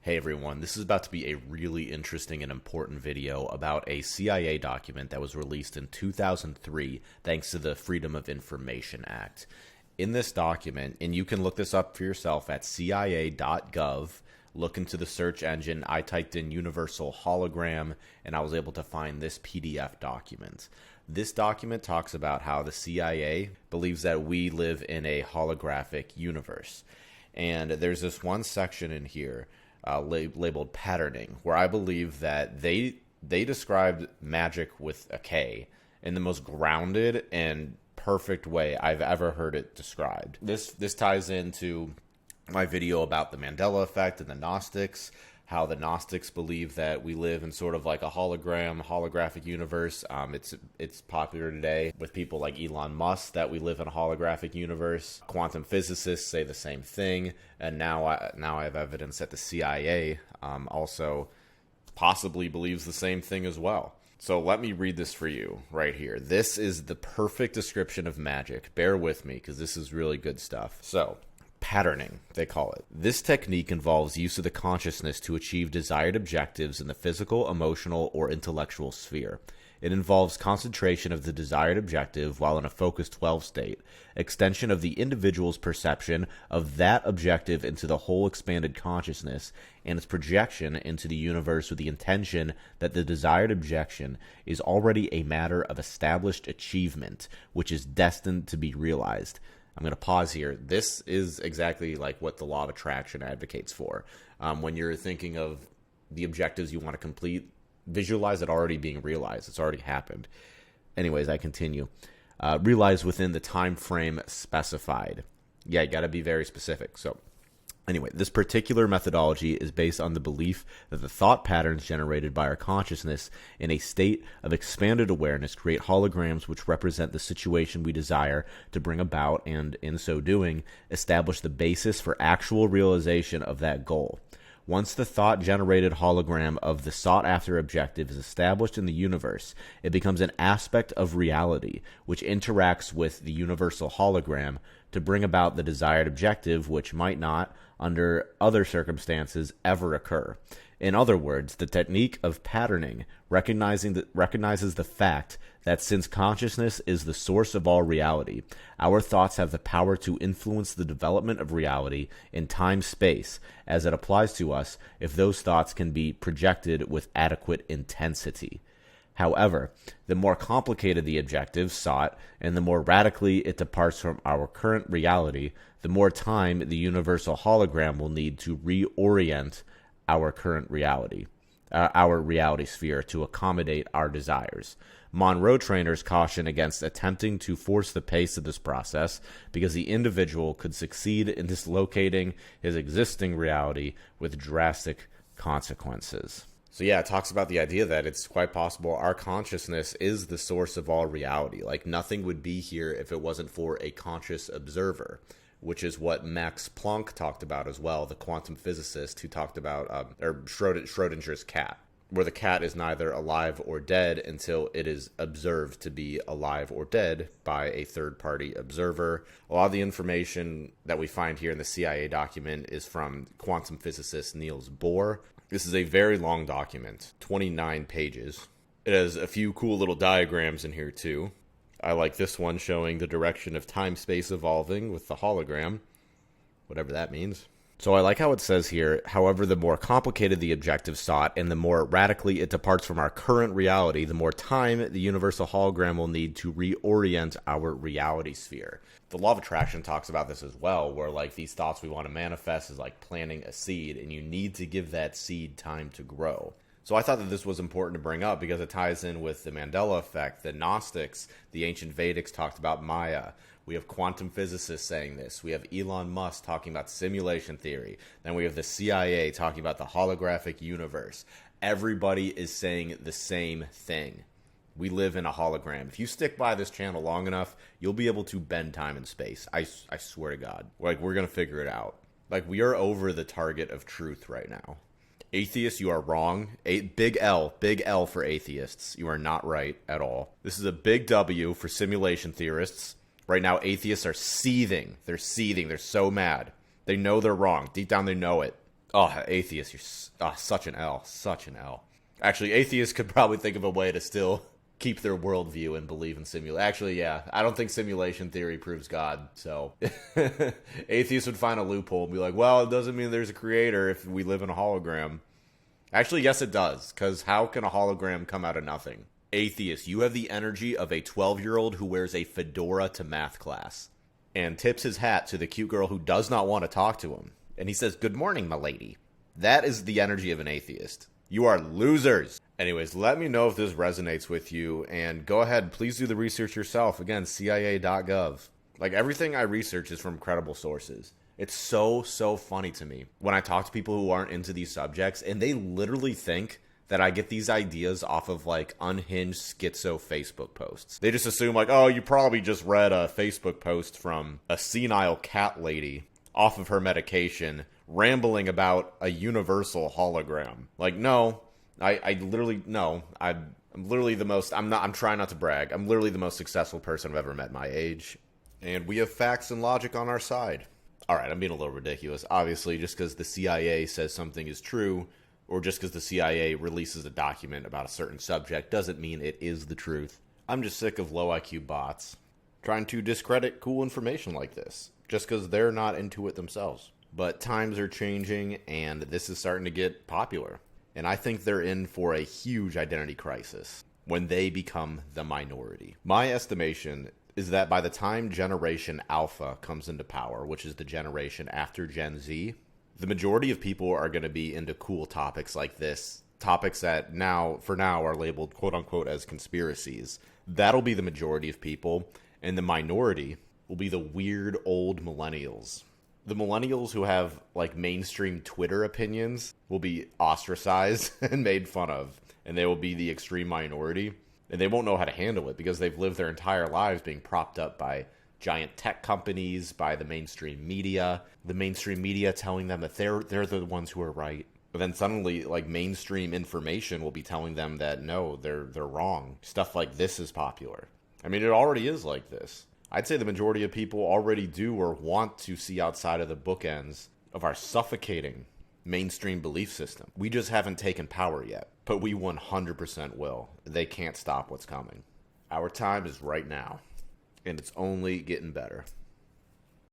Hey everyone, this is about to be a really interesting and important video about a CIA document that was released in 2003 thanks to the Freedom of Information Act. In this document, and you can look this up for yourself at cia.gov, look into the search engine, I typed in universal hologram and I was able to find this PDF document. This document talks about how the CIA believes that we live in a holographic universe. And there's this one section in here labeled patterning, where I believe that they described magic with a K in the most grounded and perfect way I've ever heard it described. This ties into my video about the Mandela effect and the Gnostics, how the Gnostics believe that we live in sort of like a holographic universe. It's popular today with people like Elon Musk that we live in a holographic universe. Quantum physicists say the same thing, and now I have evidence that the CIA also possibly believes the same thing as well. So let me read this for you right here. This is the perfect description of magic. Bear with me because this is really good stuff. So, patterning, they call it. This technique involves use of the consciousness to achieve desired objectives in the physical, emotional, or intellectual sphere. It involves concentration of the desired objective while in a focused 12 state, extension of the individual's perception of that objective into the whole expanded consciousness, and its projection into the universe with the intention that the desired objection is already a matter of established achievement, which is destined to be realized. I'm going to pause here. This is exactly like what the law of attraction advocates for. When you're thinking of the objectives you want to complete, visualize it already being realized. It's already happened. Anyways, I continue. Realize within the time frame specified. Yeah, you got to be very specific. So anyway, this particular methodology is based on the belief that the thought patterns generated by our consciousness in a state of expanded awareness create holograms which represent the situation we desire to bring about, and in so doing, establish the basis for actual realization of that goal. Once the thought-generated hologram of the sought-after objective is established in the universe, it becomes an aspect of reality which interacts with the universal hologram to bring about the desired objective, which might not, under other circumstances, ever occur. In other words, the technique of patterning recognizes the fact that since consciousness is the source of all reality, our thoughts have the power to influence the development of reality in time-space as it applies to us if those thoughts can be projected with adequate intensity. However, the more complicated the objective sought and the more radically it departs from our current reality, the more time the universal hologram will need to reorient our current reality, our reality sphere, to accommodate our desires. Monroe trainers caution against attempting to force the pace of this process because the individual could succeed in dislocating his existing reality with drastic consequences. So yeah, it talks about the idea that it's quite possible our consciousness is the source of all reality. Like nothing would be here if it wasn't for a conscious observer, which is what Max Planck talked about as well, the quantum physicist who talked about Schrodinger's cat, where the cat is neither alive or dead until it is observed to be alive or dead by a third-party observer. A lot of the information that we find here in the CIA document is from quantum physicist Niels Bohr. This is a very long document, 29 pages. It has a few cool little diagrams in here too. I like this one showing the direction of time-space evolving with the hologram, whatever that means. So I like how it says here, however, the more complicated the objective sought and the more radically it departs from our current reality, the more time the universal hologram will need to reorient our reality sphere. The law of attraction talks about this as well, where like these thoughts we want to manifest is like planting a seed, and you need to give that seed time to grow. So I thought that this was important to bring up because it ties in with the Mandela effect. The Gnostics, the ancient Vedics talked about Maya. We have quantum physicists saying this. We have Elon Musk talking about simulation theory. Then we have the CIA talking about the holographic universe. Everybody is saying the same thing. We live in a hologram. If you stick by this channel long enough, you'll be able to bend time and space. I swear to God. Like, we're going to figure it out. Like, we are over the target of truth right now. Atheists, you are wrong. Big L for atheists. You are not right at all. This is a big W for simulation theorists. Right now, atheists are seething. They're seething. They're so mad. They know they're wrong. Deep down, they know it. Oh, atheist, such an L. Such an L. Actually, atheists could probably think of a way to still keep their worldview and believe in simulation. Actually, yeah, I don't think simulation theory proves God. So atheists would find a loophole and be like, well, it doesn't mean there's a creator if we live in a hologram. Actually, yes, it does, because how can a hologram come out of nothing? Atheist, you have the energy of a 12-year-old who wears a fedora to math class and tips his hat to the cute girl who does not want to talk to him. And he says, good morning, my lady. That is the energy of an atheist. You are losers. Anyways, let me know if this resonates with you, and go ahead, please do the research yourself. Again, CIA.gov. Like, everything I research is from credible sources. It's so funny to me when I talk to people who aren't into these subjects, and they literally think that I get these ideas off of, like, unhinged schizo Facebook posts. They just assume, like, oh, you probably just read a Facebook post from a senile cat lady off of her medication rambling about a universal hologram. Like, no, I literally, no, I'm literally the most, I'm trying not to brag, I'm literally the most successful person I've ever met my age, and we have facts and logic on our side. Alright, I'm being a little ridiculous. Obviously, just because the CIA says something is true, or just because the CIA releases a document about a certain subject, doesn't mean it is the truth. I'm just sick of low IQ bots trying to discredit cool information like this, just because they're not into it themselves. But times are changing, and this is starting to get popular. And I think they're in for a huge identity crisis when they become the minority. My estimation is that by the time Generation Alpha comes into power, which is the generation after Gen Z, the majority of people are going to be into cool topics like this. Topics that for now are labeled quote-unquote as conspiracies. That'll be the majority of people, and the minority will be the weird old millennials. The millennials who have, like, mainstream Twitter opinions will be ostracized and made fun of, and they will be the extreme minority, and they won't know how to handle it because they've lived their entire lives being propped up by giant tech companies, by the mainstream media telling them that they're the ones who are right. But then suddenly, like, mainstream information will be telling them that no, they're wrong. Stuff like this is popular. I mean, it already is like this. I'd say the majority of people already do or want to see outside of the bookends of our suffocating mainstream belief system. We just haven't taken power yet, but we 100% will. They can't stop what's coming. Our time is right now, and it's only getting better.